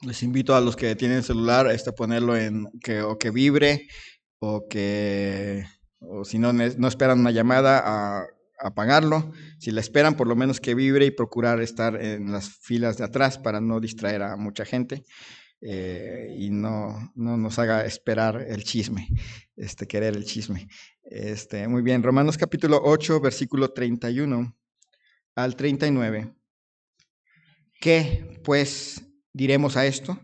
Les invito a los que tienen celular a ponerlo que vibre o si no, no esperan una llamada, a apagarlo. Si la esperan, por lo menos que vibre y procurar estar en las filas de atrás para no distraer a mucha gente y no nos haga esperar el chisme, querer el chisme. Muy bien, Romanos capítulo 8, versículo 31 al 39. ¿Qué, pues, diremos a esto?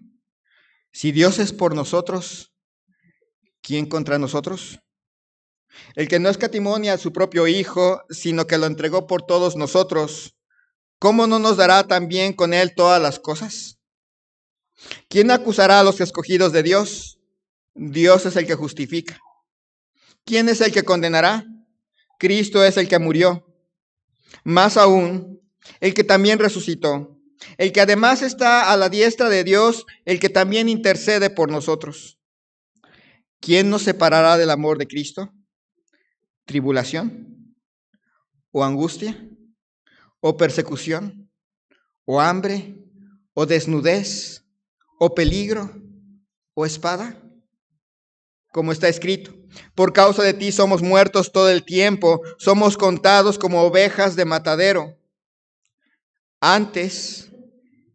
Si Dios es por nosotros, ¿quién contra nosotros? El que no escatimó ni a su propio Hijo, sino que lo entregó por todos nosotros, ¿cómo no nos dará también con él todas las cosas? ¿Quién acusará a los escogidos de Dios? Dios es el que justifica. ¿Quién es el que condenará? Cristo es el que murió. Más aún, el que también resucitó, el que además está a la diestra de Dios, el que también intercede por nosotros. ¿Quién nos separará del amor de Cristo? ¿Tribulación? ¿O angustia? ¿O persecución? ¿O hambre? ¿O desnudez? ¿O peligro? ¿O espada? Como está escrito, por causa de ti somos muertos todo el tiempo, somos contados como ovejas de matadero. Antes,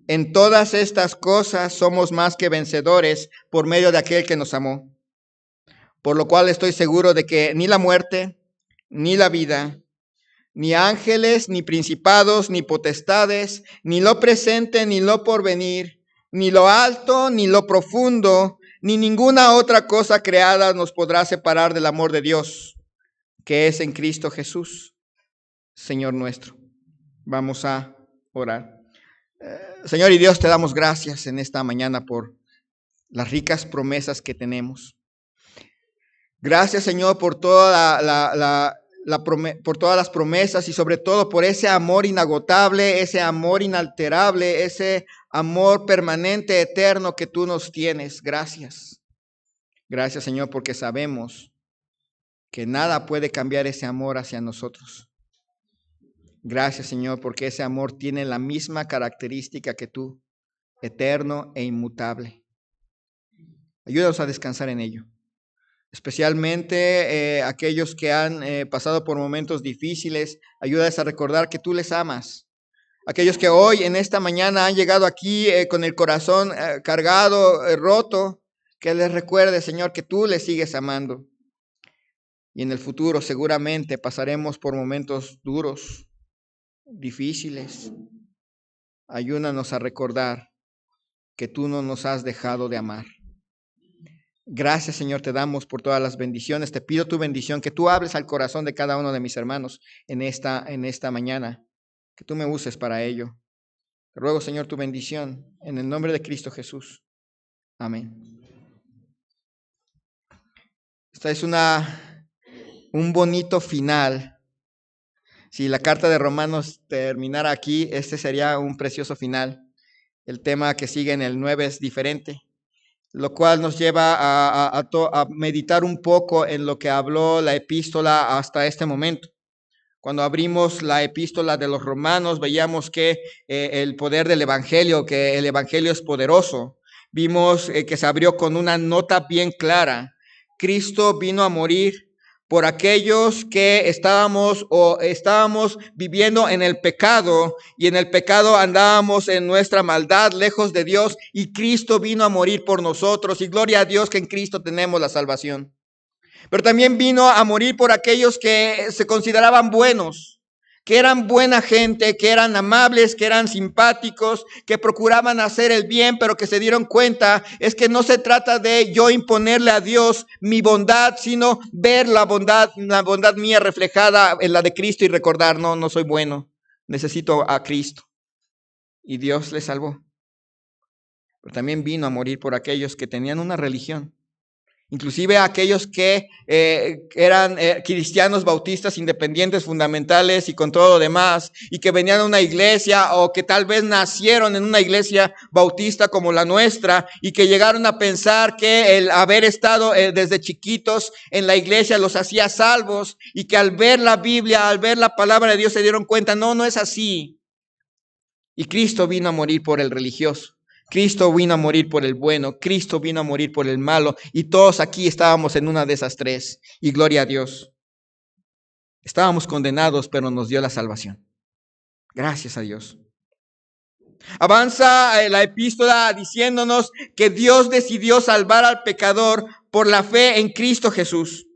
en todas estas cosas somos más que vencedores por medio de aquel que nos amó. Por lo cual estoy seguro de que ni la muerte, ni la vida, ni ángeles, ni principados, ni potestades, ni lo presente, ni lo porvenir, ni lo alto, ni lo profundo, ni ninguna otra cosa creada nos podrá separar del amor de Dios, que es en Cristo Jesús, Señor nuestro. Vamos a orar. Señor y Dios, te damos gracias en esta mañana por las ricas promesas que tenemos. Gracias, Señor, por por todas las promesas y sobre todo por ese amor inagotable, ese amor inalterable, ese amor permanente, eterno que tú nos tienes. Gracias. Gracias, Señor, porque sabemos que nada puede cambiar ese amor hacia nosotros. Gracias, Señor, porque ese amor tiene la misma característica que tú, eterno e inmutable. Ayúdanos a descansar en ello. Especialmente aquellos que han pasado por momentos difíciles, ayúdales a recordar que tú les amas. Aquellos que hoy, en esta mañana, han llegado aquí con el corazón cargado, roto, que les recuerde, Señor, que tú les sigues amando. Y en el futuro seguramente pasaremos por momentos duros, difíciles. Ayúdanos a recordar que tú no nos has dejado de amar. Gracias, Señor, te damos por todas las bendiciones. Te pido tu bendición, que tú hables al corazón de cada uno de mis hermanos en esta mañana, que tú me uses para ello. Te ruego, Señor, tu bendición en el nombre de Cristo Jesús. Amén. Esta es un bonito final. Si la carta de Romanos terminara aquí, este sería un precioso final. El tema que sigue en el 9 es diferente, lo cual nos lleva a meditar un poco en lo que habló la epístola hasta este momento. Cuando abrimos la epístola de los Romanos, veíamos que el poder del Evangelio, que el Evangelio es poderoso. Vimos que se abrió con una nota bien clara. Cristo vino a morir por aquellos que estábamos viviendo en el pecado, y en el pecado andábamos en nuestra maldad, lejos de Dios, y Cristo vino a morir por nosotros, y gloria a Dios que en Cristo tenemos la salvación. Pero también vino a morir por aquellos que se consideraban buenos, que eran buena gente, que eran amables, que eran simpáticos, que procuraban hacer el bien, pero que se dieron cuenta es que no se trata de yo imponerle a Dios mi bondad, sino ver la bondad mía reflejada en la de Cristo y recordar, no soy bueno, necesito a Cristo. Y Dios les salvó. Pero también vino a morir por aquellos que tenían una religión. Inclusive aquellos que eran cristianos bautistas independientes, fundamentales y con todo lo demás, y que venían a una iglesia o que tal vez nacieron en una iglesia bautista como la nuestra y que llegaron a pensar que el haber estado desde chiquitos en la iglesia los hacía salvos, y que al ver la Biblia, al ver la palabra de Dios se dieron cuenta, no es así. Y Cristo vino a morir por el religioso. Cristo vino a morir por el bueno, Cristo vino a morir por el malo, y todos aquí estábamos en una de esas tres. Y gloria a Dios. Estábamos condenados, pero nos dio la salvación. Gracias a Dios. Avanza la epístola diciéndonos que Dios decidió salvar al pecador por la fe en Cristo Jesús.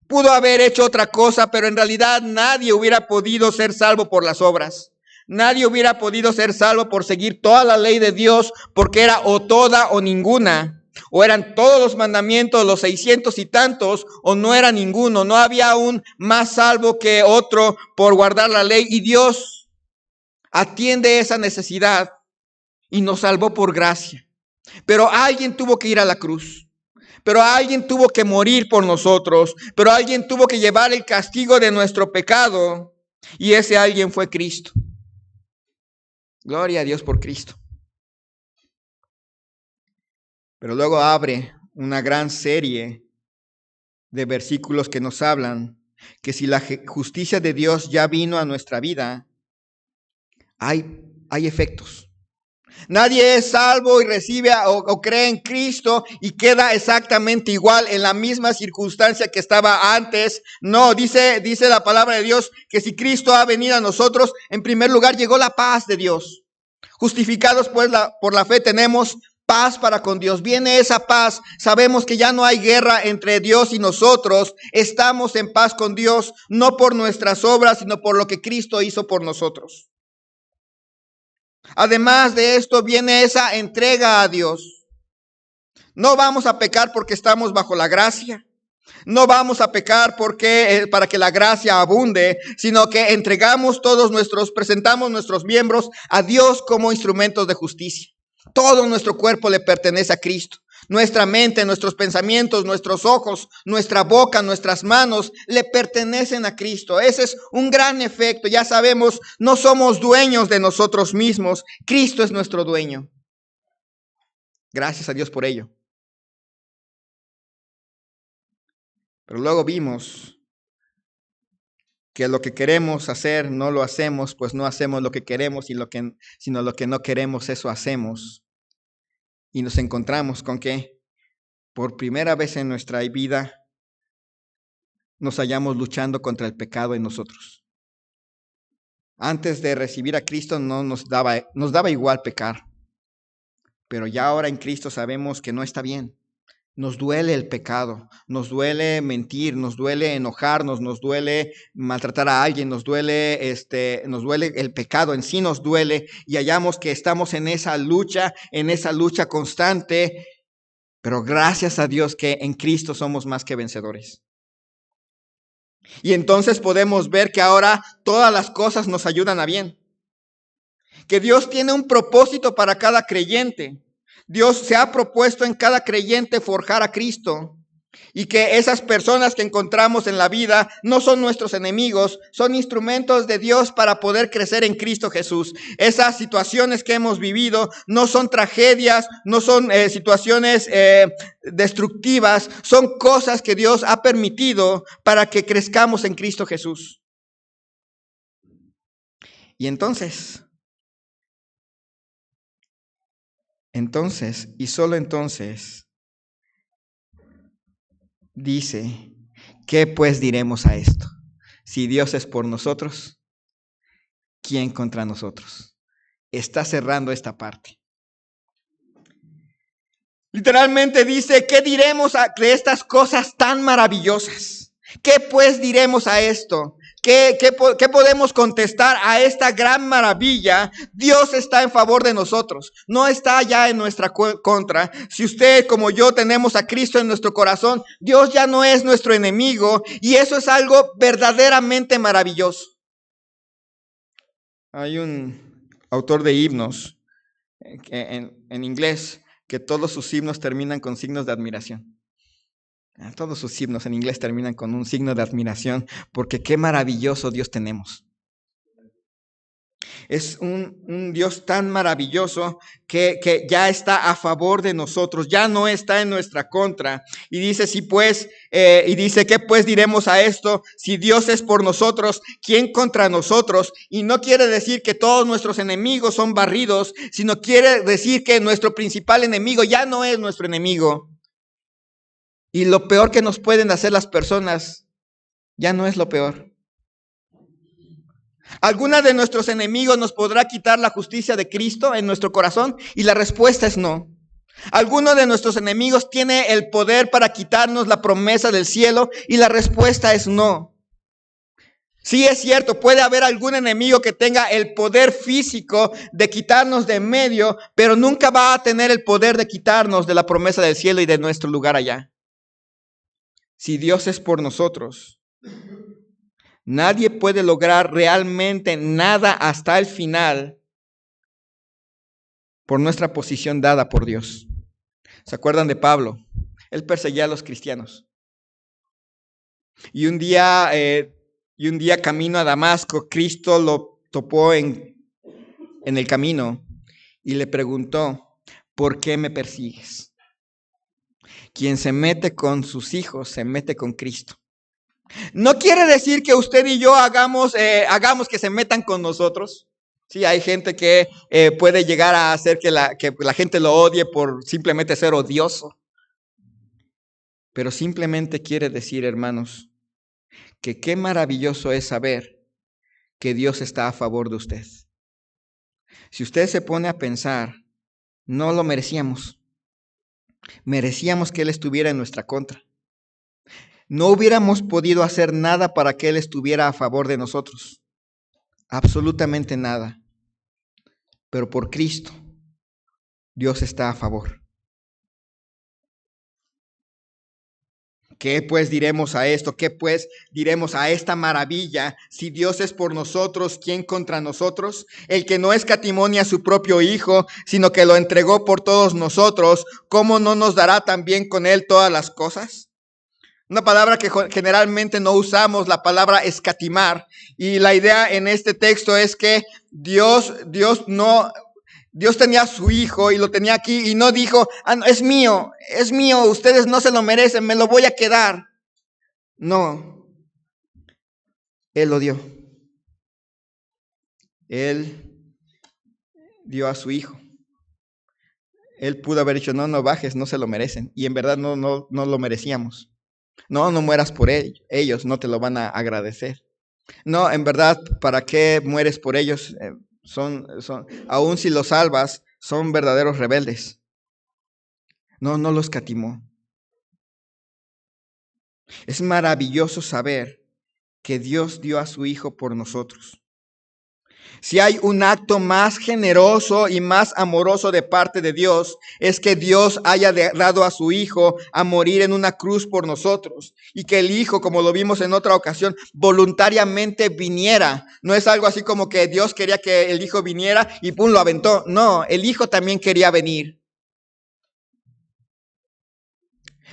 Pudo haber hecho otra cosa, pero en realidad nadie hubiera podido ser salvo por las obras. Nadie hubiera podido ser salvo por seguir toda la ley de Dios, porque era o toda o ninguna. O eran todos los mandamientos, los 600 y tantos, o no era ninguno. No había un más salvo que otro por guardar la ley. Y Dios atiende esa necesidad y nos salvó por gracia. Pero alguien tuvo que ir a la cruz. Pero alguien tuvo que morir por nosotros. Pero alguien tuvo que llevar el castigo de nuestro pecado. Y ese alguien fue Cristo. Gloria a Dios por Cristo. Pero luego abre una gran serie de versículos que nos hablan que si la justicia de Dios ya vino a nuestra vida, hay efectos. Nadie es salvo y recibe o cree en Cristo y queda exactamente igual en la misma circunstancia que estaba antes. No, dice la palabra de Dios que si Cristo ha venido a nosotros, en primer lugar llegó la paz de Dios. Justificados pues por la fe tenemos paz para con Dios. Viene esa paz. Sabemos que ya no hay guerra entre Dios y nosotros. Estamos en paz con Dios, no por nuestras obras, sino por lo que Cristo hizo por nosotros. Además de esto viene esa entrega a Dios. No vamos a pecar porque estamos bajo la gracia. No vamos a pecar para que la gracia abunde, sino que presentamos nuestros miembros a Dios como instrumentos de justicia. Todo nuestro cuerpo le pertenece a Cristo. Nuestra mente, nuestros pensamientos, nuestros ojos, nuestra boca, nuestras manos le pertenecen a Cristo. Ese es un gran efecto. Ya sabemos, no somos dueños de nosotros mismos. Cristo es nuestro dueño. Gracias a Dios por ello. Pero luego vimos que lo que queremos hacer no lo hacemos, pues no hacemos lo que queremos, sino lo que no queremos, eso hacemos. Y nos encontramos con que por primera vez en nuestra vida nos hallamos luchando contra el pecado en nosotros. Antes de recibir a Cristo nos daba igual pecar, pero ya ahora en Cristo sabemos que no está bien. Nos duele el pecado, nos duele mentir, nos duele enojarnos, nos duele maltratar a alguien, nos duele el pecado en sí, nos duele, y hallamos que estamos en esa lucha constante, pero gracias a Dios que en Cristo somos más que vencedores. Y entonces podemos ver que ahora todas las cosas nos ayudan a bien, que Dios tiene un propósito para cada creyente. Dios se ha propuesto en cada creyente forjar a Cristo, y que esas personas que encontramos en la vida no son nuestros enemigos, son instrumentos de Dios para poder crecer en Cristo Jesús. Esas situaciones que hemos vivido no son tragedias, no son situaciones destructivas, son cosas que Dios ha permitido para que crezcamos en Cristo Jesús. Y entonces, y solo entonces, dice, ¿qué pues diremos a esto? Si Dios es por nosotros, ¿quién contra nosotros? Está cerrando esta parte. Literalmente dice, ¿qué diremos de estas cosas tan maravillosas? ¿Qué pues diremos a esto? ¿Qué podemos contestar a esta gran maravilla? Dios está en favor de nosotros, no está ya en nuestra contra. Si usted como yo tenemos a Cristo en nuestro corazón, Dios ya no es nuestro enemigo, y eso es algo verdaderamente maravilloso. Hay un autor de himnos en inglés que todos sus himnos terminan con signos de admiración. Todos sus himnos en inglés terminan con un signo de admiración, porque qué maravilloso Dios tenemos. Es un Dios tan maravilloso que ya está a favor de nosotros, ya no está en nuestra contra. Y dice, ¿qué pues diremos a esto? Si Dios es por nosotros, ¿quién contra nosotros? Y no quiere decir que todos nuestros enemigos son barridos, sino quiere decir que nuestro principal enemigo ya no es nuestro enemigo. Y lo peor que nos pueden hacer las personas ya no es lo peor. ¿Alguna de nuestros enemigos nos podrá quitar la justicia de Cristo en nuestro corazón? Y la respuesta es no. ¿Alguno de nuestros enemigos tiene el poder para quitarnos la promesa del cielo? Y la respuesta es no. Sí, es cierto, puede haber algún enemigo que tenga el poder físico de quitarnos de en medio, pero nunca va a tener el poder de quitarnos de la promesa del cielo y de nuestro lugar allá. Si Dios es por nosotros, nadie puede lograr realmente nada hasta el final por nuestra posición dada por Dios. ¿Se acuerdan de Pablo? Él perseguía a los cristianos. Y un día camino a Damasco, Cristo lo topó en el camino y le preguntó, ¿por qué me persigues? Quien se mete con sus hijos, se mete con Cristo. No quiere decir que usted y yo hagamos que se metan con nosotros. Sí, hay gente que puede llegar a hacer que la gente lo odie por simplemente ser odioso. Pero simplemente quiere decir, hermanos, que qué maravilloso es saber que Dios está a favor de usted. Si usted se pone a pensar, no lo merecíamos. Merecíamos que Él estuviera en nuestra contra. No hubiéramos podido hacer nada para que Él estuviera a favor de nosotros. Absolutamente nada. Pero por Cristo, Dios está a favor. ¿Qué pues diremos a esto? ¿Qué pues diremos a esta maravilla? Si Dios es por nosotros, ¿quién contra nosotros? El que no escatimó ni a su propio Hijo, sino que lo entregó por todos nosotros, ¿cómo no nos dará también con Él todas las cosas? Una palabra que generalmente no usamos, la palabra escatimar. Y la idea en este texto es que Dios tenía a su Hijo y lo tenía aquí y no dijo, no, es mío, ustedes no se lo merecen, me lo voy a quedar. No, Él lo dio. Él dio a su Hijo. Él pudo haber dicho, no bajes, no se lo merecen. Y en verdad no lo merecíamos. No mueras por ellos, no te lo van a agradecer. No, en verdad, ¿para qué mueres por ellos? Aun si los salvas, son verdaderos rebeldes. No los escatimó. Es maravilloso saber que Dios dio a su Hijo por nosotros. Si hay un acto más generoso y más amoroso de parte de Dios, es que Dios haya dado a su Hijo a morir en una cruz por nosotros. Y que el Hijo, como lo vimos en otra ocasión, voluntariamente viniera. No es algo así como que Dios quería que el Hijo viniera y pum, lo aventó. No, el Hijo también quería venir.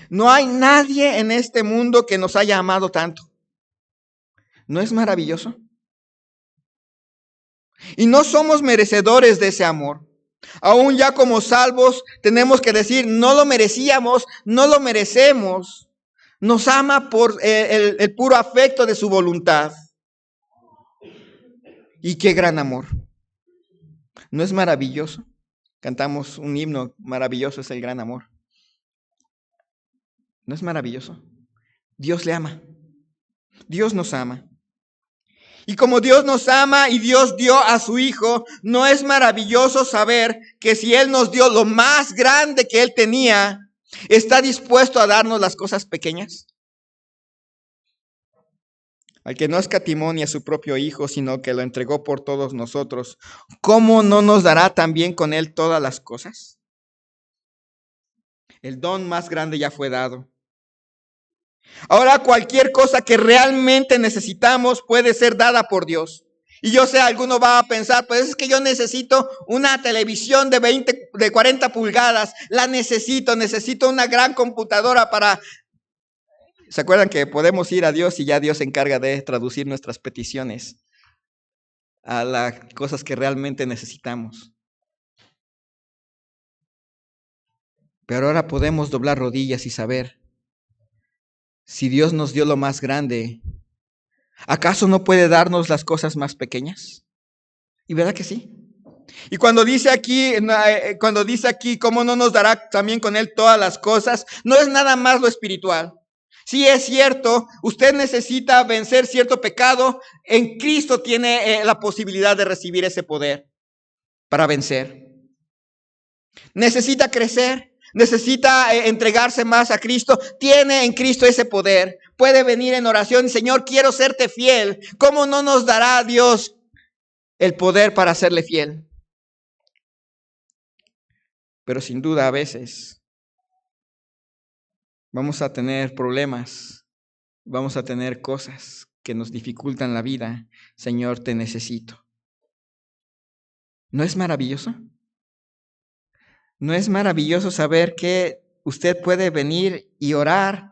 No hay nadie en este mundo que nos haya amado tanto. ¿No es maravilloso? Y no somos merecedores de ese amor. Aún ya como salvos tenemos que decir, no lo merecíamos, no lo merecemos. Nos ama por el puro afecto de su voluntad. Y qué gran amor. ¿No es maravilloso? Cantamos un himno, maravilloso es el gran amor. ¿No es maravilloso? Dios le ama. Dios nos ama. Y como Dios nos ama y Dios dio a su Hijo, ¿no es maravilloso saber que si Él nos dio lo más grande que Él tenía, está dispuesto a darnos las cosas pequeñas? Al que no escatimó ni a su propio Hijo, sino que lo entregó por todos nosotros, ¿cómo no nos dará también con Él todas las cosas? El don más grande ya fue dado. Ahora cualquier cosa que realmente necesitamos puede ser dada por Dios. Y yo sé, alguno va a pensar, pues es que yo necesito una televisión de 40 pulgadas, la necesito una gran computadora para... ¿Se acuerdan que podemos ir a Dios y ya Dios se encarga de traducir nuestras peticiones? a las cosas que realmente necesitamos. Pero ahora podemos doblar rodillas y saber, si Dios nos dio lo más grande, ¿acaso no puede darnos las cosas más pequeñas? ¿Y verdad que sí? Y cuando dice aquí, ¿cómo no nos dará también con Él todas las cosas? No es nada más lo espiritual. Sí es cierto, usted necesita vencer cierto pecado. En Cristo tiene la posibilidad de recibir ese poder para vencer. Necesita crecer, necesita entregarse más a Cristo. Tiene en Cristo ese poder. Puede venir en oración, Señor, quiero serte fiel. ¿Cómo no nos dará Dios el poder para serle fiel? Pero sin duda a veces vamos a tener problemas, vamos a tener cosas que nos dificultan la vida. Señor, te necesito. ¿No es maravilloso? ¿No es maravilloso saber que usted puede venir y orar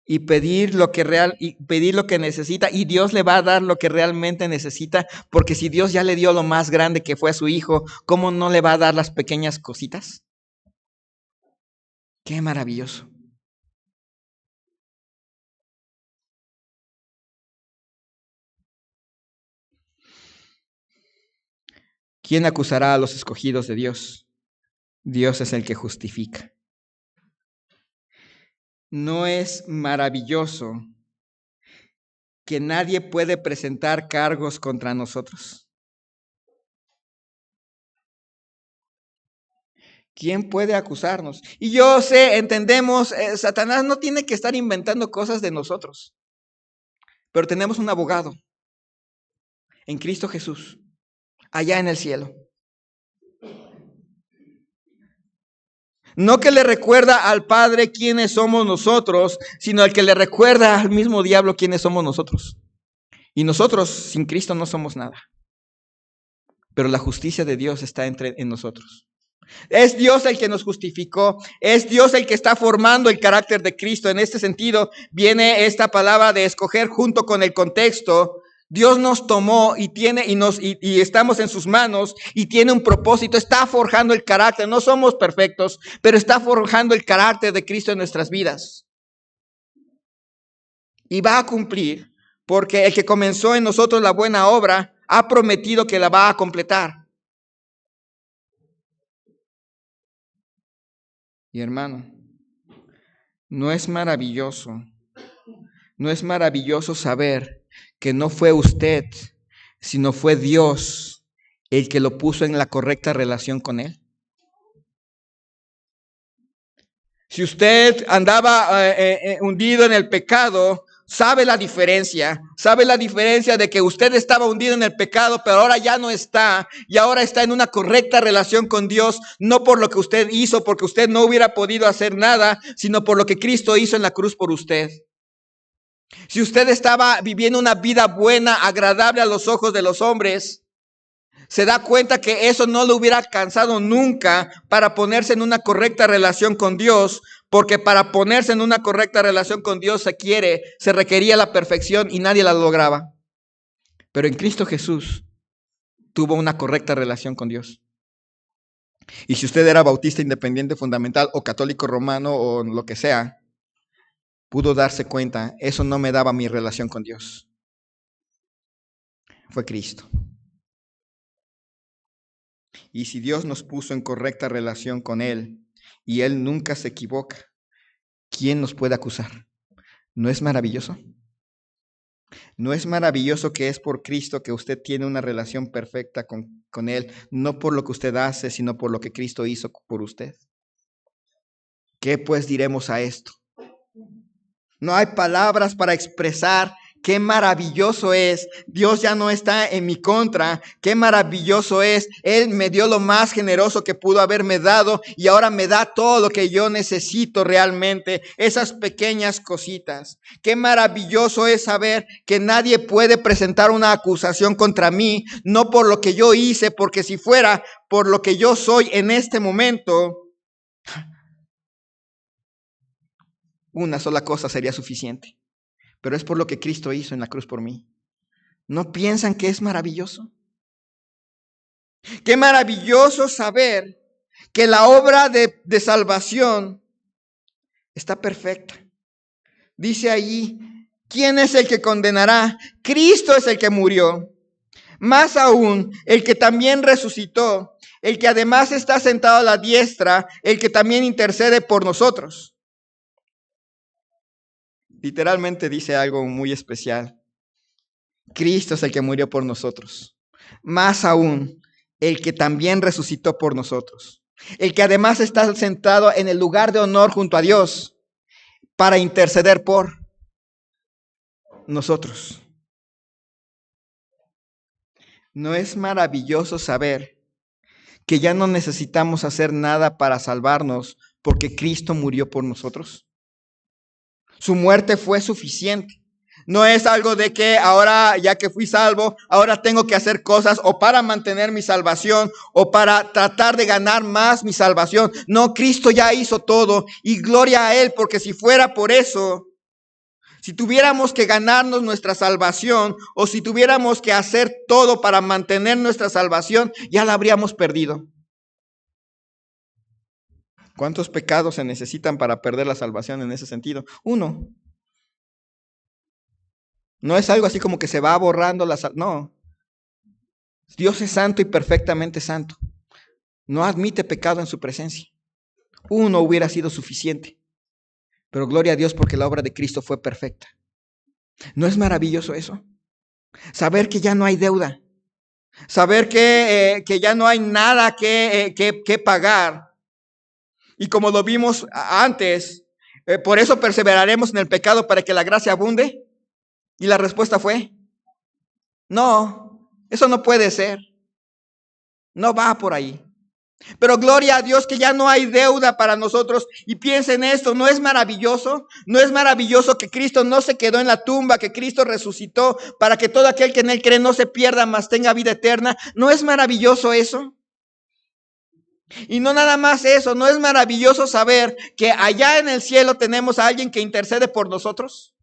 y pedir lo que necesita, y Dios le va a dar lo que realmente necesita? Porque si Dios ya le dio lo más grande, que fue a su Hijo, ¿cómo no le va a dar las pequeñas cositas? ¡Qué maravilloso! ¿Quién acusará a los escogidos de Dios? Dios es el que justifica. ¿No es maravilloso que nadie puede presentar cargos contra nosotros? ¿Quién puede acusarnos? Y yo sé, entendemos, Satanás no tiene que estar inventando cosas de nosotros, pero tenemos un abogado en Cristo Jesús, allá en el cielo. No que le recuerda al Padre quiénes somos nosotros, sino el que le recuerda al mismo diablo quiénes somos nosotros. Y nosotros sin Cristo no somos nada. Pero la justicia de Dios está en nosotros. Es Dios el que nos justificó, es Dios el que está formando el carácter de Cristo. En este sentido viene esta palabra de escoger junto con el contexto. Dios nos tomó y estamos en sus manos y tiene un propósito, está forjando el carácter. No somos perfectos, pero está forjando el carácter de Cristo en nuestras vidas. Y va a cumplir, porque el que comenzó en nosotros la buena obra ha prometido que la va a completar. Y hermano, ¿no es maravilloso? ¿No es maravilloso saber que no fue usted, sino fue Dios el que lo puso en la correcta relación con Él? Si usted andaba hundido en el pecado, sabe la diferencia de que usted estaba hundido en el pecado, pero ahora ya no está, y ahora está en una correcta relación con Dios, no por lo que usted hizo, porque usted no hubiera podido hacer nada, sino por lo que Cristo hizo en la cruz por usted. Si usted estaba viviendo una vida buena, agradable a los ojos de los hombres, se da cuenta que eso no lo hubiera alcanzado nunca para ponerse en una correcta relación con Dios, porque para ponerse en una correcta relación con Dios se requería la perfección y nadie la lograba. Pero en Cristo Jesús tuvo una correcta relación con Dios. Y si usted era bautista independiente fundamental o católico romano o lo que sea, pudo darse cuenta, eso no me daba mi relación con Dios. Fue Cristo. Y si Dios nos puso en correcta relación con Él y Él nunca se equivoca, ¿quién nos puede acusar? ¿No es maravilloso? ¿No es maravilloso que es por Cristo que usted tiene una relación perfecta con Él? No por lo que usted hace, sino por lo que Cristo hizo por usted. ¿Qué pues diremos a esto? No hay palabras para expresar qué maravilloso es. Dios ya no está en mi contra. Qué maravilloso es. Él me dio lo más generoso que pudo haberme dado y ahora me da todo lo que yo necesito realmente. Esas pequeñas cositas. Qué maravilloso es saber que nadie puede presentar una acusación contra mí, no por lo que yo hice, porque si fuera por lo que yo soy en este momento, una sola cosa sería suficiente. Pero es por lo que Cristo hizo en la cruz por mí. ¿No piensan que es maravilloso? Qué maravilloso saber que la obra de salvación está perfecta. Dice allí, ¿quién es el que condenará? Cristo es el que murió. Más aún, el que también resucitó, el que además está sentado a la diestra, el que también intercede por nosotros. Literalmente dice algo muy especial. Cristo es el que murió por nosotros. Más aún, el que también resucitó por nosotros. El que además está sentado en el lugar de honor junto a Dios para interceder por nosotros. ¿No es maravilloso saber que ya no necesitamos hacer nada para salvarnos porque Cristo murió por nosotros? Su muerte fue suficiente. No es algo de que ahora, ya que fui salvo, ahora tengo que hacer cosas o para mantener mi salvación o para tratar de ganar más mi salvación. No, Cristo ya hizo todo y gloria a Él, porque si fuera por eso, si tuviéramos que ganarnos nuestra salvación o si tuviéramos que hacer todo para mantener nuestra salvación, ya la habríamos perdido. ¿Cuántos pecados se necesitan para perder la salvación en ese sentido? Uno. No es algo así como que se va borrando la salvación. No. Dios es santo y perfectamente santo. No admite pecado en su presencia. Uno hubiera sido suficiente. Pero gloria a Dios porque la obra de Cristo fue perfecta. ¿No es maravilloso eso? Saber que ya no hay deuda. Saber que ya no hay nada que pagar. Y como lo vimos antes, por eso perseveraremos en el pecado para que la gracia abunde. Y la respuesta fue, no, eso no puede ser. No va por ahí. Pero gloria a Dios que ya no hay deuda para nosotros. Y piensen esto, ¿no es maravilloso? ¿No es maravilloso que Cristo no se quedó en la tumba, que Cristo resucitó para que todo aquel que en Él cree no se pierda, mas tenga vida eterna? ¿No es maravilloso eso? Y no nada más eso, ¿no es maravilloso saber que allá en el cielo tenemos a alguien que intercede por nosotros?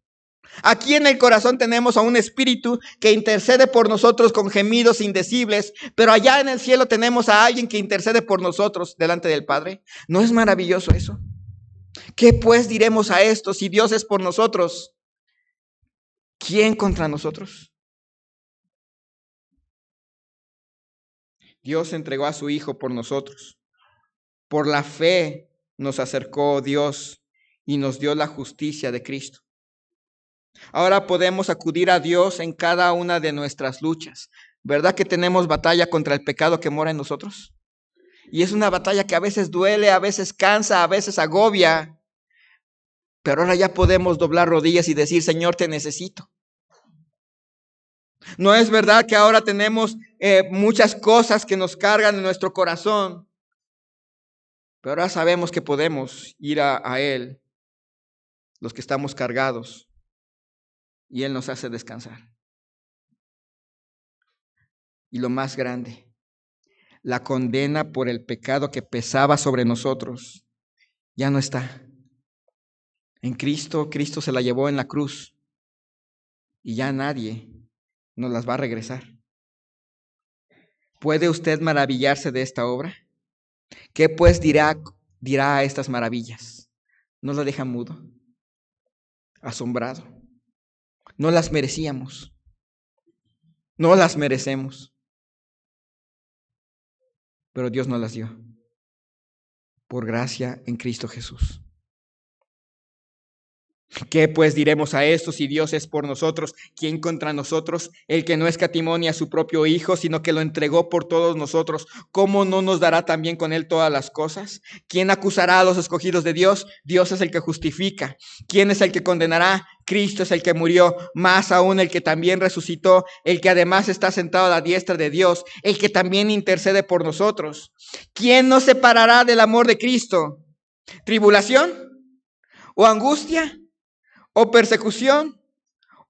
Aquí en el corazón tenemos a un espíritu que intercede por nosotros con gemidos indecibles, pero allá en el cielo tenemos a alguien que intercede por nosotros delante del Padre. ¿No es maravilloso eso? ¿Qué pues diremos a esto? Si Dios es por nosotros, ¿quién contra nosotros? Dios entregó a su Hijo por nosotros. Por la fe nos acercó Dios y nos dio la justicia de Cristo. Ahora podemos acudir a Dios en cada una de nuestras luchas. ¿Verdad que tenemos batalla contra el pecado que mora en nosotros? Y es una batalla que a veces duele, a veces cansa, a veces agobia. Pero ahora ya podemos doblar rodillas y decir, Señor, te necesito. No es verdad que ahora tenemos muchas cosas que nos cargan en nuestro corazón. Pero ahora sabemos que podemos ir a Él, los que estamos cargados. Y Él nos hace descansar. Y lo más grande, la condena por el pecado que pesaba sobre nosotros ya no está. En Cristo, Cristo se la llevó en la cruz y ya nadie nos las va a regresar. ¿Puede usted maravillarse de esta obra? ¿Qué pues dirá a estas maravillas? ¿No lo deja mudo? Asombrado. No las merecíamos. No las merecemos. Pero Dios nos las dio. Por gracia en Cristo Jesús. ¿Qué pues diremos a esto? Si Dios es por nosotros, ¿quién contra nosotros? El que no escatimó ni a su propio Hijo, sino que lo entregó por todos nosotros, ¿cómo no nos dará también con Él todas las cosas? ¿Quién acusará a los escogidos de Dios? Dios es el que justifica. ¿Quién es el que condenará? Cristo es el que murió, más aún el que también resucitó, el que además está sentado a la diestra de Dios, el que también intercede por nosotros. ¿Quién nos separará del amor de Cristo? ¿Tribulación? ¿O angustia? ¿O persecución?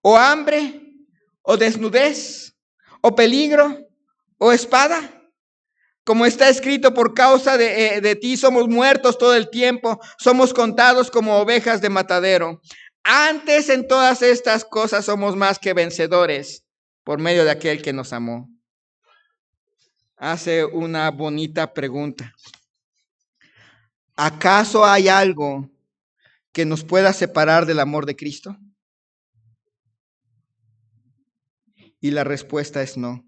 ¿O hambre? ¿O desnudez? ¿O peligro? ¿O espada? Como está escrito, por causa de ti somos muertos todo el tiempo, somos contados como ovejas de matadero. Antes en todas estas cosas somos más que vencedores por medio de aquel que nos amó. Hace una bonita pregunta. ¿Acaso hay algo que nos pueda separar del amor de Cristo? Y la respuesta es no.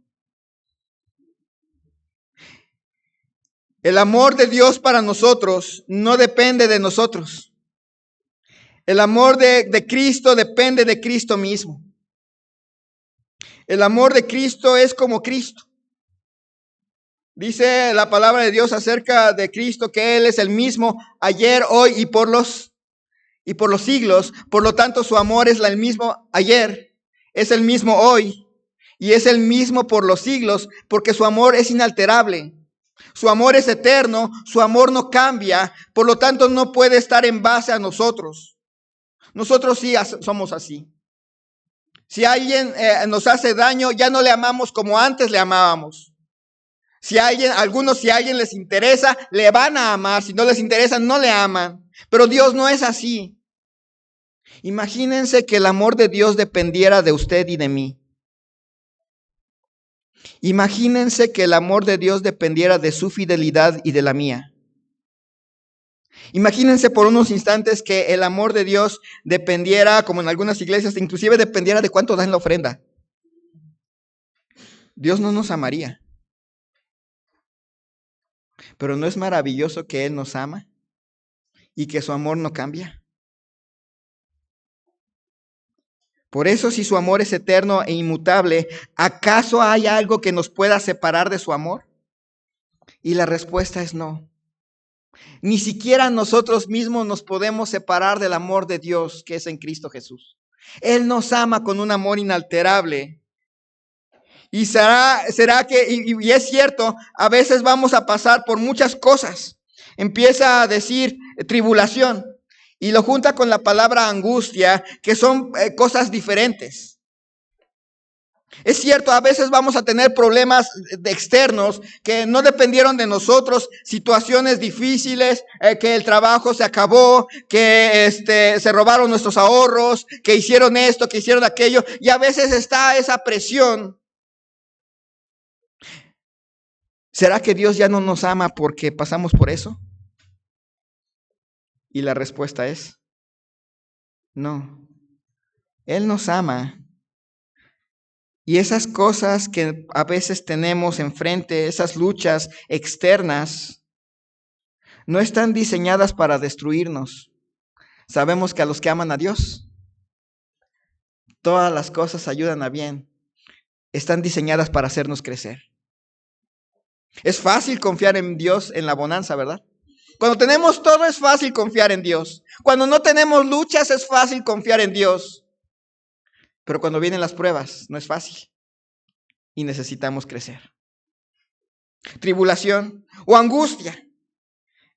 El amor de Dios para nosotros no depende de nosotros. El amor de Cristo depende de Cristo mismo. El amor de Cristo es como Cristo. Dice la palabra de Dios acerca de Cristo que Él es el mismo ayer, hoy y por los siglos. Por lo tanto, su amor es el mismo ayer, es el mismo hoy y es el mismo por los siglos, porque su amor es inalterable. Su amor es eterno, su amor no cambia, por lo tanto no puede estar en base a nosotros. Nosotros sí somos así. Si alguien nos hace daño, ya no le amamos como antes le amábamos. Si a alguien les interesa, le van a amar. Si no les interesa, no le aman. Pero Dios no es así. Imagínense que el amor de Dios dependiera de usted y de mí. Imagínense que el amor de Dios dependiera de su fidelidad y de la mía. Imagínense por unos instantes que el amor de Dios dependiera, como en algunas iglesias, inclusive dependiera de cuánto dan la ofrenda. Dios no nos amaría. Pero ¿no es maravilloso que Él nos ama y que su amor no cambia? Por eso, si su amor es eterno e inmutable, ¿acaso hay algo que nos pueda separar de su amor? Y la respuesta es no. Ni siquiera nosotros mismos nos podemos separar del amor de Dios que es en Cristo Jesús. Él nos ama con un amor inalterable. Y y es cierto, a veces vamos a pasar por muchas cosas. Empieza a decir tribulación y lo junta con la palabra angustia, que son cosas diferentes. Es cierto, a veces vamos a tener problemas externos que no dependieron de nosotros, situaciones difíciles, que el trabajo se acabó, que se robaron nuestros ahorros, que hicieron esto, que hicieron aquello, y a veces está esa presión. ¿Será que Dios ya no nos ama porque pasamos por eso? Y la respuesta es no. Él nos ama. Y esas cosas que a veces tenemos enfrente, esas luchas externas, no están diseñadas para destruirnos. Sabemos que a los que aman a Dios, todas las cosas ayudan a bien. Están diseñadas para hacernos crecer. Es fácil confiar en Dios en la bonanza, ¿verdad? Cuando tenemos todo es fácil confiar en Dios. Cuando no tenemos luchas es fácil confiar en Dios. Pero cuando vienen las pruebas no es fácil y necesitamos crecer. Tribulación o angustia.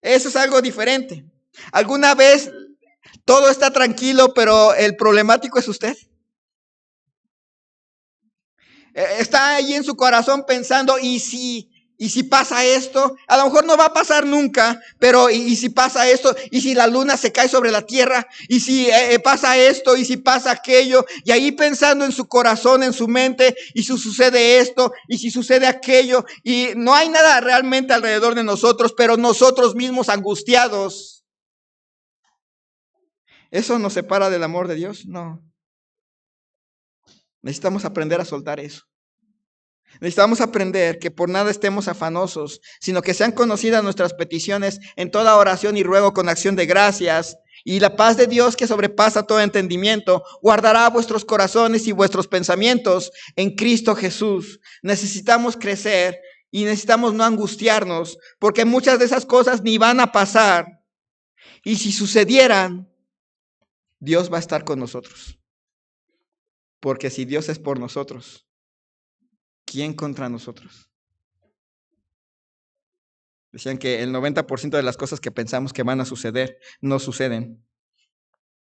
Eso es algo diferente. ¿Alguna vez todo está tranquilo, pero el problemático es usted? Está ahí en su corazón pensando, ¿y si pasa esto? A lo mejor no va a pasar nunca, pero ¿y si pasa esto? ¿Y si la luna se cae sobre la tierra? ¿Y si pasa esto? ¿Y si pasa aquello? Y ahí pensando en su corazón, en su mente, ¿y si sucede esto? ¿Y si sucede aquello? Y no hay nada realmente alrededor de nosotros, pero nosotros mismos angustiados. ¿Eso nos separa del amor de Dios? No. Necesitamos aprender a soltar eso. Necesitamos aprender que por nada estemos afanosos, sino que sean conocidas nuestras peticiones en toda oración y ruego con acción de gracias. Y la paz de Dios, que sobrepasa todo entendimiento, guardará vuestros corazones y vuestros pensamientos en Cristo Jesús. Necesitamos crecer y necesitamos no angustiarnos, porque muchas de esas cosas ni van a pasar. Y si sucedieran, Dios va a estar con nosotros. Porque si Dios es por nosotros, ¿quién contra nosotros? Decían que el 90% de las cosas que pensamos que van a suceder no suceden.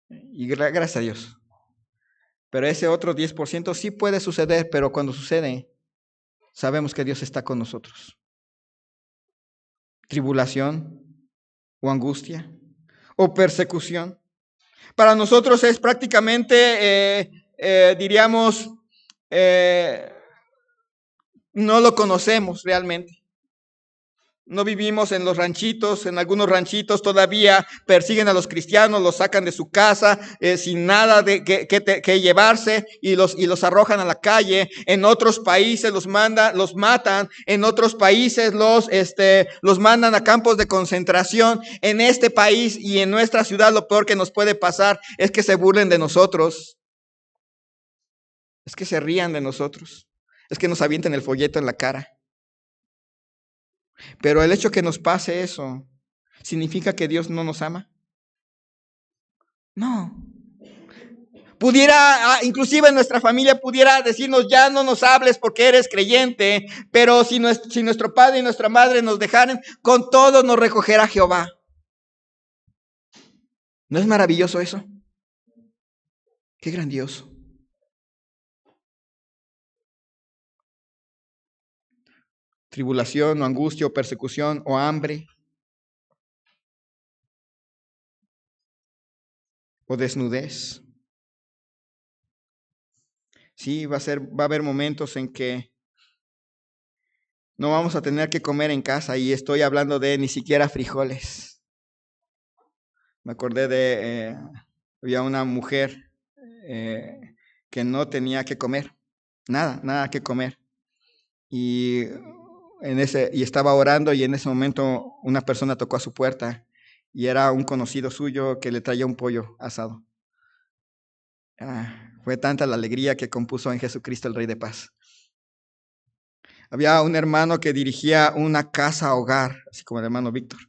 Y gracias a Dios. Pero ese otro 10% sí puede suceder, pero cuando sucede, sabemos que Dios está con nosotros. Tribulación o angustia o persecución. Para nosotros es prácticamente, diríamos, no lo conocemos realmente. No vivimos en los ranchitos, en algunos ranchitos todavía persiguen a los cristianos, los sacan de su casa sin nada de que llevarse y los arrojan a la calle. En otros países los matan, en otros países los mandan a campos de concentración. En este país y en nuestra ciudad lo peor que nos puede pasar es que se burlen de nosotros, es que se rían de nosotros, es que nos avienten el folleto en la cara. Pero el hecho que nos pase eso, ¿significa que Dios no nos ama? No. Inclusive nuestra familia pudiera decirnos, ya no nos hables porque eres creyente, pero si nuestro padre y nuestra madre nos dejaran, con todo nos recogerá Jehová. ¿No es maravilloso eso? Qué grandioso. Tribulación o angustia o persecución o hambre o desnudez. Sí, va a haber momentos en que no vamos a tener que comer en casa, y estoy hablando de ni siquiera frijoles. Me acordé de, había una mujer que no tenía que comer, nada que comer. Y estaba orando, y en ese momento una persona tocó a su puerta y era un conocido suyo que le traía un pollo asado. Fue tanta la alegría que compuso en Jesucristo el Rey de Paz. Había un hermano que dirigía una casa hogar, así como el hermano Víctor,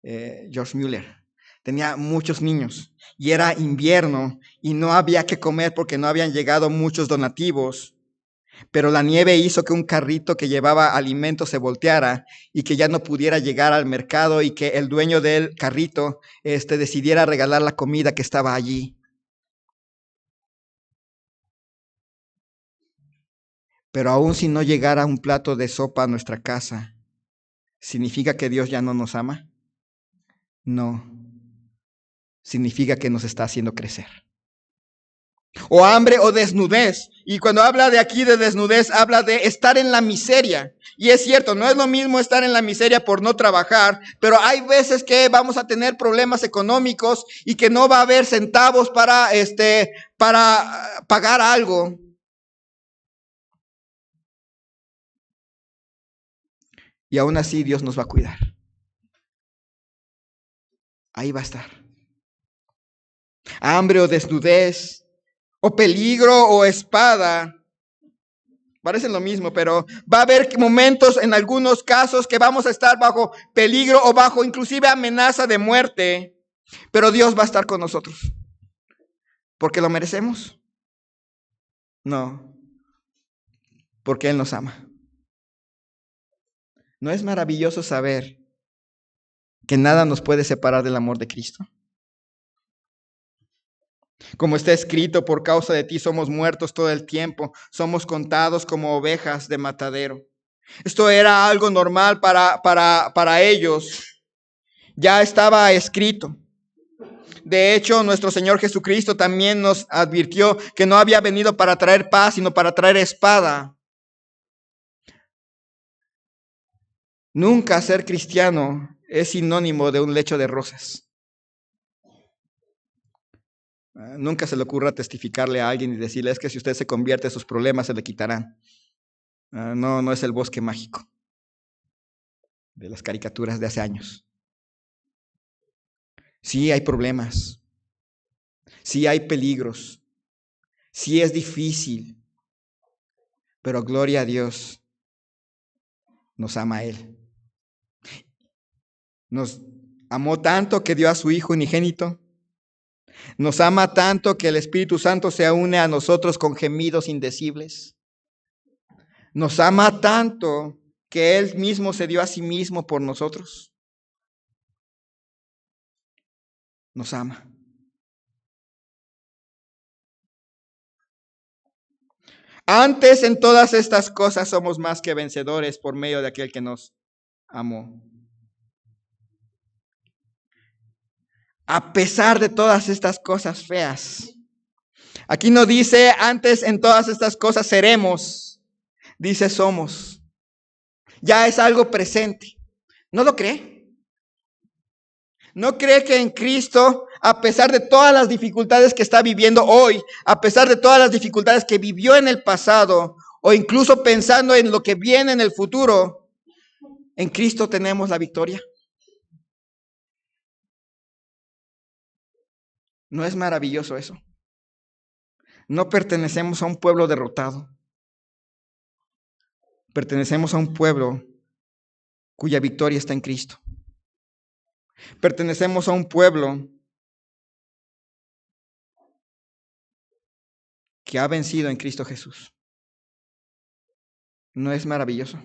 George Mueller. Tenía muchos niños y era invierno y no había que comer porque no habían llegado muchos donativos. Pero la nieve hizo que un carrito que llevaba alimentos se volteara y que ya no pudiera llegar al mercado, y que el dueño del carrito decidiera regalar la comida que estaba allí. Pero aún si no llegara un plato de sopa a nuestra casa, ¿significa que Dios ya no nos ama? No. Significa que nos está haciendo crecer. O hambre o desnudez. Y cuando habla de aquí de desnudez, habla de estar en la miseria. Y es cierto, no es lo mismo estar en la miseria por no trabajar, pero hay veces que vamos a tener problemas económicos y que no va a haber centavos para pagar algo. Y aún así Dios nos va a cuidar. Ahí va a estar. Hambre o desnudez, o peligro o espada. Parecen lo mismo, pero va a haber momentos en algunos casos que vamos a estar bajo peligro o bajo inclusive amenaza de muerte. Pero Dios va a estar con nosotros. ¿Porque lo merecemos? No. Porque Él nos ama. ¿No es maravilloso saber que nada nos puede separar del amor de Cristo? Como está escrito, por causa de ti somos muertos todo el tiempo, somos contados como ovejas de matadero. Esto era algo normal para ellos. Ya estaba escrito. De hecho, nuestro Señor Jesucristo también nos advirtió que no había venido para traer paz, sino para traer espada. Nunca ser cristiano es sinónimo de un lecho de rosas. Nunca se le ocurra testificarle a alguien y decirle, es que si usted se convierte, sus problemas se le quitarán. No es el bosque mágico de las caricaturas de hace años. Sí hay problemas, sí hay peligros, sí es difícil, pero gloria a Dios, nos ama Él. Nos amó tanto que dio a su Hijo unigénito. Nos ama tanto que el Espíritu Santo se une a nosotros con gemidos indecibles. Nos ama tanto que Él mismo se dio a sí mismo por nosotros. Nos ama. Antes en todas estas cosas somos más que vencedores por medio de aquel que nos amó. A pesar de todas estas cosas feas, Aquí no dice antes en todas estas cosas seremos, dice somos. Ya es algo presente. ¿No lo cree? ¿No cree que en Cristo, a pesar de todas las dificultades que está viviendo hoy, a pesar de todas las dificultades que vivió en el pasado, o incluso pensando en lo que viene en el futuro, en Cristo tenemos la victoria? ¿No es maravilloso eso? No pertenecemos a un pueblo derrotado. Pertenecemos a un pueblo cuya victoria está en Cristo. Pertenecemos a un pueblo que ha vencido en Cristo Jesús. ¿No es maravilloso?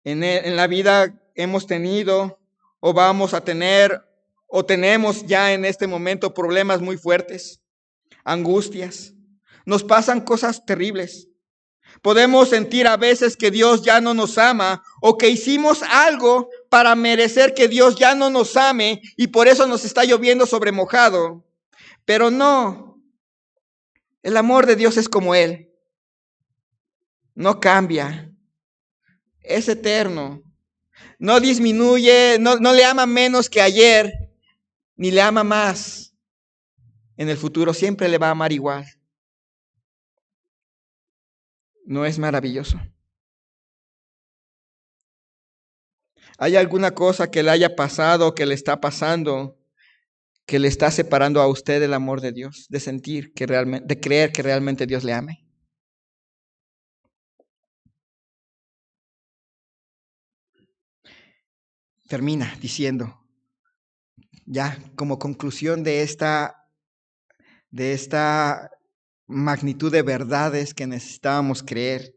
En la vida hemos tenido o vamos a tener o tenemos ya en este momento problemas muy fuertes, angustias. Nos pasan cosas terribles. Podemos sentir a veces que Dios ya no nos ama o que hicimos algo para merecer que Dios ya no nos ame y por eso nos está lloviendo sobre mojado. Pero no, el amor de Dios es como Él. No cambia, es eterno. No disminuye, no le ama menos que ayer, ni le ama más. En el futuro siempre le va a amar igual. ¿No es maravilloso? ¿Hay alguna cosa que le haya pasado, que le está pasando, que le está separando a usted del amor de Dios, de sentir que realmente, de creer que realmente Dios le ame? Termina diciendo, ya como conclusión de esta magnitud de verdades que necesitábamos creer,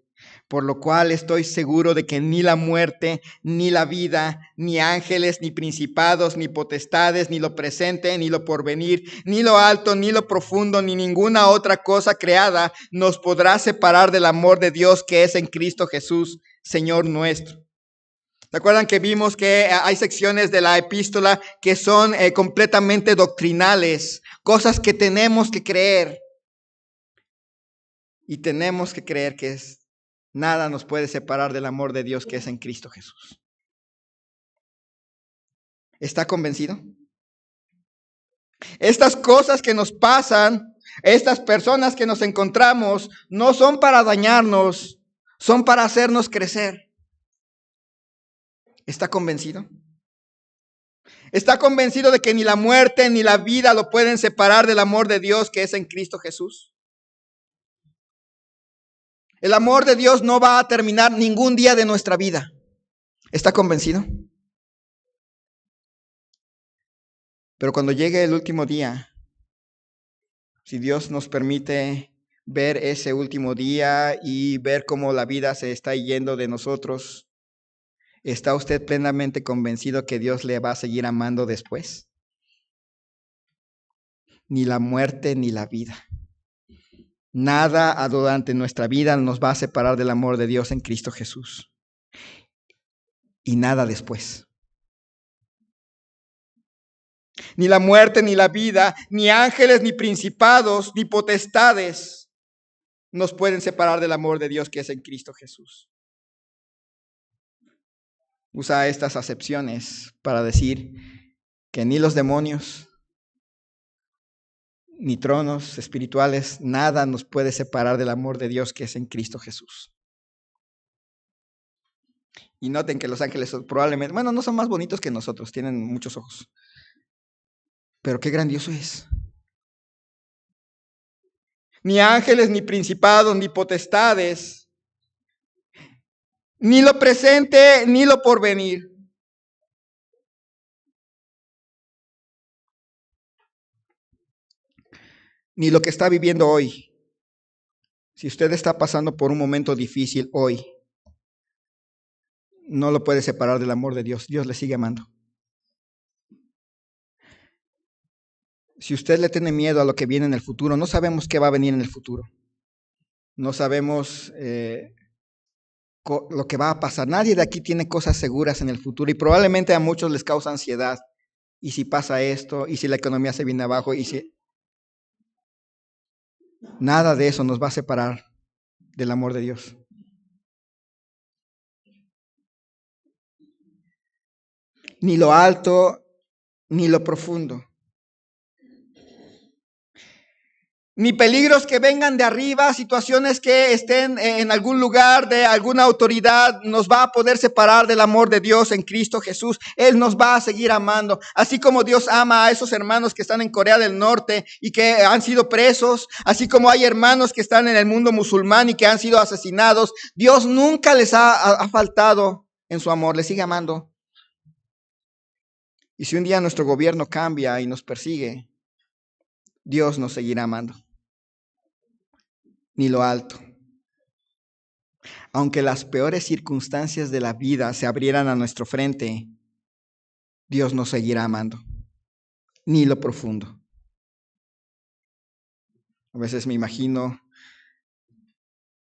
por lo cual estoy seguro de que ni la muerte, ni la vida, ni ángeles, ni principados, ni potestades, ni lo presente, ni lo porvenir, ni lo alto, ni lo profundo, ni ninguna otra cosa creada nos podrá separar del amor de Dios que es en Cristo Jesús, Señor nuestro. ¿Se acuerdan que vimos que hay secciones de la epístola que son completamente doctrinales, cosas que tenemos que creer? Y tenemos que creer que nada nos puede separar del amor de Dios que es en Cristo Jesús. ¿Está convencido? Estas cosas que nos pasan, estas personas que nos encontramos, no son para dañarnos, son para hacernos crecer. ¿Está convencido? ¿Está convencido de que ni la muerte ni la vida lo pueden separar del amor de Dios que es en Cristo Jesús? El amor de Dios no va a terminar ningún día de nuestra vida. ¿Está convencido? Pero cuando llegue el último día, si Dios nos permite ver ese último día y ver cómo la vida se está yendo de nosotros, ¿está usted plenamente convencido que Dios le va a seguir amando después? Ni la muerte ni la vida. Nada durante nuestra vida nos va a separar del amor de Dios en Cristo Jesús. Y nada después. Ni la muerte, ni la vida, ni ángeles, ni principados, ni potestades nos pueden separar del amor de Dios que es en Cristo Jesús. Usa estas acepciones para decir que ni los demonios, ni tronos espirituales, nada nos puede separar del amor de Dios que es en Cristo Jesús. Y noten que los ángeles probablemente, no son más bonitos que nosotros, tienen muchos ojos. Pero qué grandioso es. Ni ángeles, ni principados, ni potestades, ni lo presente, ni lo porvenir. Ni lo que está viviendo hoy. Si usted está pasando por un momento difícil hoy, no lo puede separar del amor de Dios. Dios le sigue amando. Si usted le tiene miedo a lo que viene en el futuro, no sabemos qué va a venir en el futuro. No sabemos lo que va a pasar. Nadie de aquí tiene cosas seguras en el futuro y probablemente a muchos les causa ansiedad. ¿Y si pasa esto? ¿Y si la economía se viene abajo? ¿Y si Nada de eso nos va a separar del amor de Dios. Ni lo alto, ni lo profundo. Ni peligros que vengan de arriba, situaciones que estén en algún lugar de alguna autoridad, nos va a poder separar del amor de Dios en Cristo Jesús. Él nos va a seguir amando. Así como Dios ama a esos hermanos que están en Corea del Norte y que han sido presos, así como hay hermanos que están en el mundo musulmán y que han sido asesinados, Dios nunca les ha faltado en su amor, les sigue amando. Y si un día nuestro gobierno cambia y nos persigue, Dios nos seguirá amando. Ni lo alto. Aunque las peores circunstancias de la vida se abrieran a nuestro frente, Dios nos seguirá amando. Ni lo profundo. A veces me imagino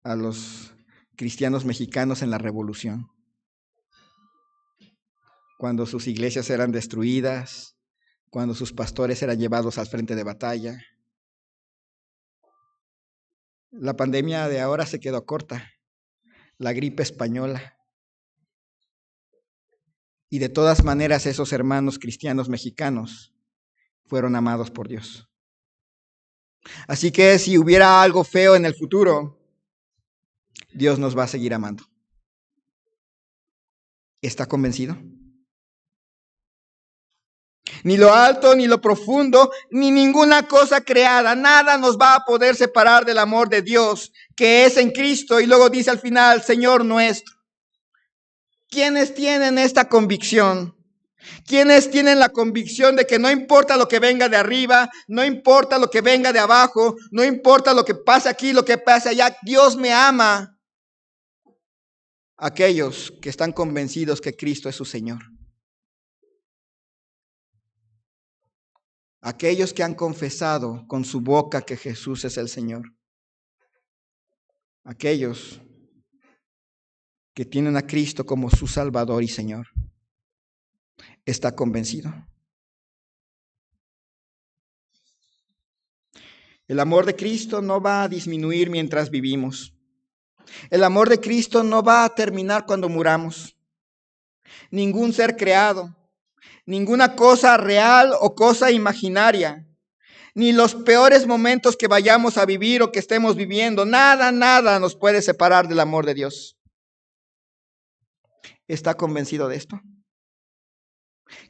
a los cristianos mexicanos en la Revolución, cuando sus iglesias eran destruidas, cuando sus pastores eran llevados al frente de batalla. La pandemia de ahora se quedó corta, la gripe española. Y de todas maneras esos hermanos cristianos mexicanos fueron amados por Dios. Así que si hubiera algo feo en el futuro, Dios nos va a seguir amando. ¿Está convencido? Ni lo alto, ni lo profundo, ni ninguna cosa creada, nada nos va a poder separar del amor de Dios, que es en Cristo. Y luego dice al final, Señor nuestro. ¿Quiénes tienen esta convicción? ¿Quiénes tienen la convicción de que no importa lo que venga de arriba, no importa lo que venga de abajo, no importa lo que pase aquí, lo que pase allá, Dios me ama? Aquellos que están convencidos que Cristo es su Señor. Aquellos que han confesado con su boca que Jesús es el Señor. Aquellos que tienen a Cristo como su Salvador y Señor. ¿Está convencido? El amor de Cristo no va a disminuir mientras vivimos. El amor de Cristo no va a terminar cuando muramos. Ningún ser creado, ninguna cosa real o cosa imaginaria, ni los peores momentos que vayamos a vivir o que estemos viviendo, nada nos puede separar del amor de Dios. ¿Está convencido de esto?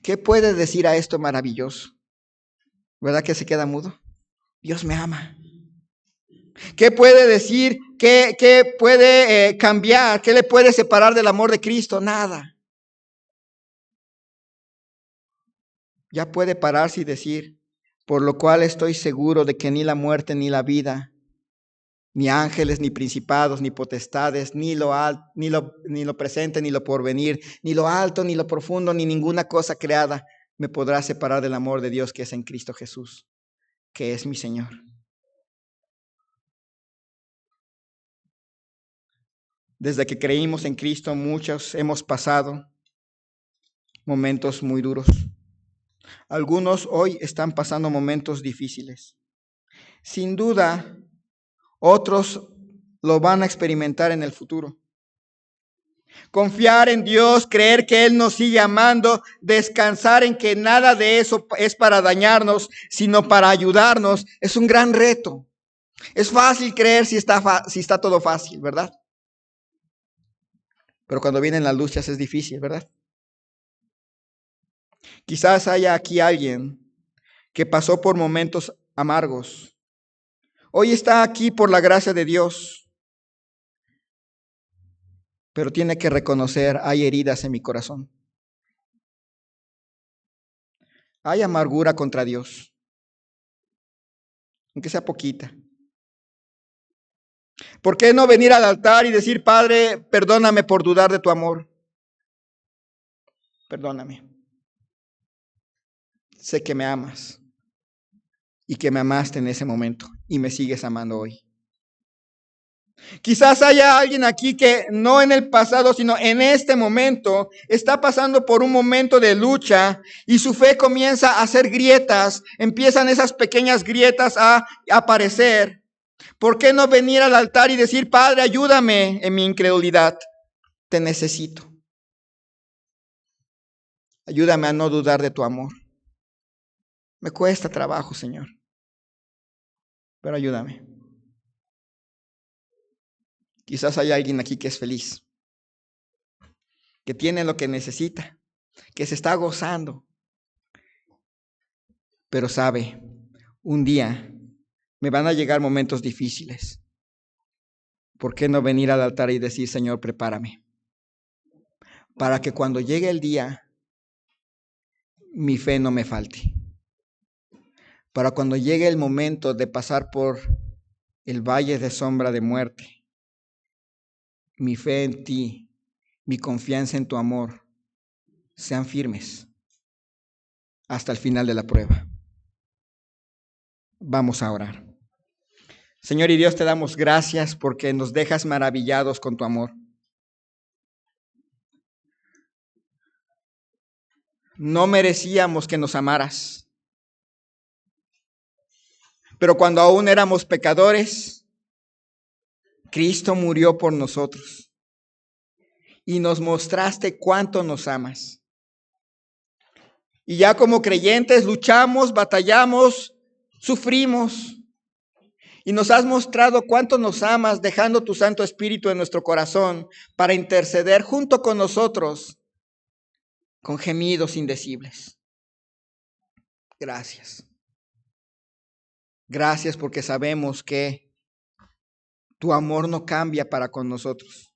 ¿Qué puede decir a esto maravilloso? ¿Verdad que se queda mudo? Dios me ama. ¿Qué puede decir? ¿Qué puede cambiar? ¿Qué le puede separar del amor de Cristo? Nada. Ya puede pararse y decir, por lo cual estoy seguro de que ni la muerte ni la vida, ni ángeles, ni principados, ni potestades, ni lo presente, ni lo porvenir, ni lo alto, ni lo profundo, ni ninguna cosa creada me podrá separar del amor de Dios que es en Cristo Jesús, que es mi Señor. Desde que creímos en Cristo, muchos hemos pasado momentos muy duros. Algunos hoy están pasando momentos difíciles. Sin duda, otros lo van a experimentar en el futuro. Confiar en Dios, creer que Él nos sigue amando, descansar en que nada de eso es para dañarnos, sino para ayudarnos, es un gran reto. Es fácil creer si está todo fácil, ¿verdad? Pero cuando vienen las luchas es difícil, ¿verdad? Quizás haya aquí alguien que pasó por momentos amargos. Hoy está aquí por la gracia de Dios, pero tiene que reconocer, hay heridas en mi corazón. Hay amargura contra Dios, aunque sea poquita. ¿Por qué no venir al altar y decir, Padre, perdóname por dudar de tu amor? Perdóname. Sé que me amas y que me amaste en ese momento y me sigues amando hoy. Quizás haya alguien aquí que no en el pasado, sino en este momento está pasando por un momento de lucha y su fe comienza a hacer grietas, empiezan esas pequeñas grietas a aparecer. ¿Por qué no venir al altar y decir, Padre, ayúdame en mi incredulidad? Te necesito. Ayúdame a no dudar de tu amor. Me cuesta trabajo, Señor, pero ayúdame. Quizás hay alguien aquí que es feliz, que tiene lo que necesita, que se está gozando, pero sabe, un día me van a llegar momentos difíciles. ¿Por qué no venir al altar y decir, Señor, prepárame? Para que cuando llegue el día, mi fe no me falte. Para cuando llegue el momento de pasar por el valle de sombra de muerte, mi fe en ti, mi confianza en tu amor, sean firmes hasta el final de la prueba. Vamos a orar. Señor y Dios, te damos gracias porque nos dejas maravillados con tu amor. No merecíamos que nos amaras, pero cuando aún éramos pecadores, Cristo murió por nosotros y nos mostraste cuánto nos amas. Y ya como creyentes luchamos, batallamos, sufrimos y nos has mostrado cuánto nos amas, dejando tu Santo Espíritu en nuestro corazón para interceder junto con nosotros con gemidos indecibles. Gracias. Gracias porque sabemos que tu amor no cambia para con nosotros.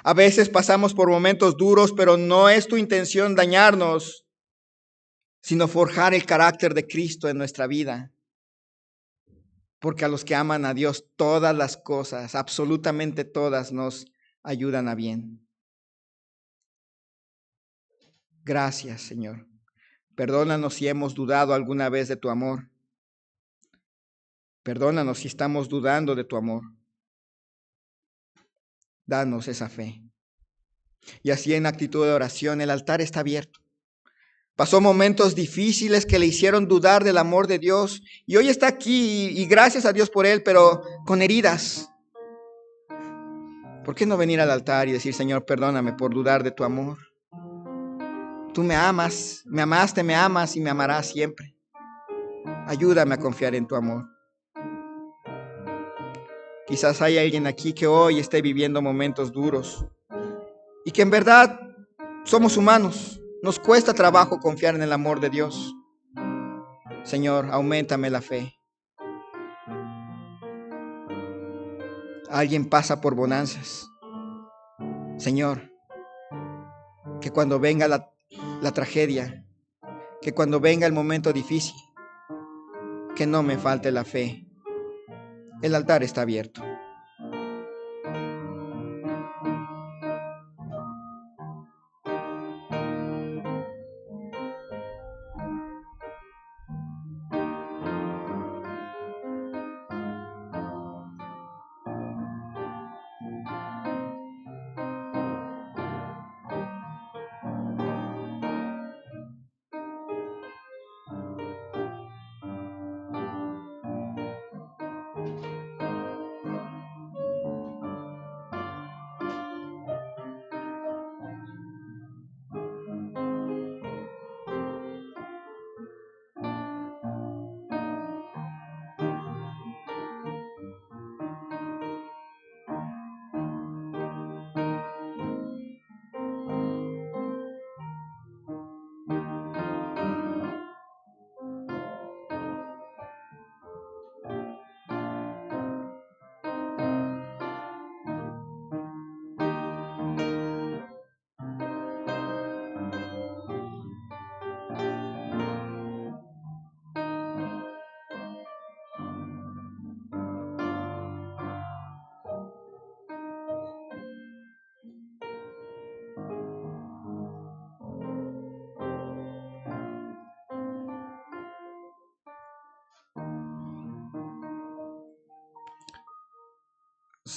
A veces pasamos por momentos duros, pero no es tu intención dañarnos, sino forjar el carácter de Cristo en nuestra vida. Porque a los que aman a Dios, todas las cosas, absolutamente todas, nos ayudan a bien. Gracias, Señor. Perdónanos si hemos dudado alguna vez de tu amor. Perdónanos si estamos dudando de tu amor. Danos esa fe. Y así en actitud de oración, el altar está abierto. Pasó momentos difíciles que le hicieron dudar del amor de Dios. Y hoy está aquí y gracias a Dios por él, pero con heridas. ¿Por qué no venir al altar y decir, Señor, perdóname por dudar de tu amor? Tú me amas, me amaste, me amas y me amarás siempre. Ayúdame a confiar en tu amor. Quizás hay alguien aquí que hoy esté viviendo momentos duros y que en verdad somos humanos. Nos cuesta trabajo confiar en el amor de Dios. Señor, auméntame la fe. Alguien pasa por bonanzas. Señor, que cuando venga la tragedia, que cuando venga el momento difícil, que no me falte la fe. El altar está abierto.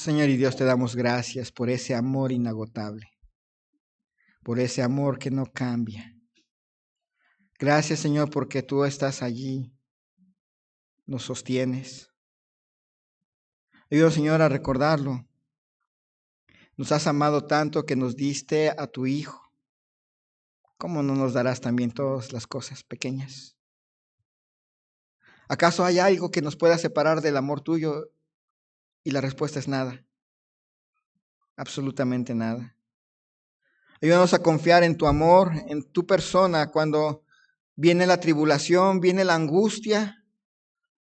Señor y Dios, te damos gracias por ese amor inagotable, por ese amor que no cambia. Gracias, Señor, porque tú estás allí, nos sostienes, Ayúdanos, Señor, a recordarlo. Nos has amado tanto que nos diste a tu Hijo. ¿Cómo no nos darás también todas las cosas pequeñas? ¿Acaso hay algo que nos pueda separar del amor tuyo? Y la respuesta es nada. Absolutamente nada. Ayúdanos a confiar en tu amor, en tu persona, cuando viene la tribulación, viene la angustia.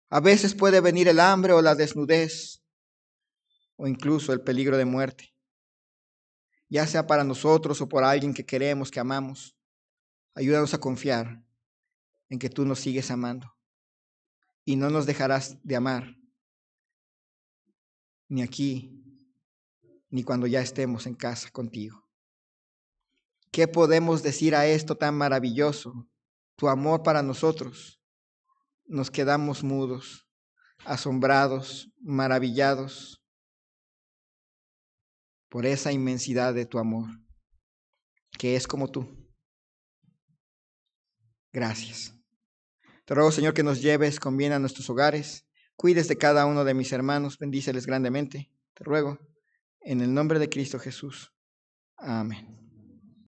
A veces puede venir el hambre o la desnudez, o incluso el peligro de muerte, ya sea para nosotros o por alguien que queremos, que amamos. Ayúdanos a confiar en que tú nos sigues amando y no nos dejarás de amar, ni aquí, ni cuando ya estemos en casa contigo. ¿Qué podemos decir a esto tan maravilloso? Tu amor para nosotros. Nos quedamos mudos, asombrados, maravillados por esa inmensidad de tu amor, que es como tú. Gracias. Te ruego, Señor, que nos lleves con bien a nuestros hogares. Cuides de cada uno de mis hermanos. Bendíceles grandemente. Te ruego, en el nombre de Cristo Jesús. Amén.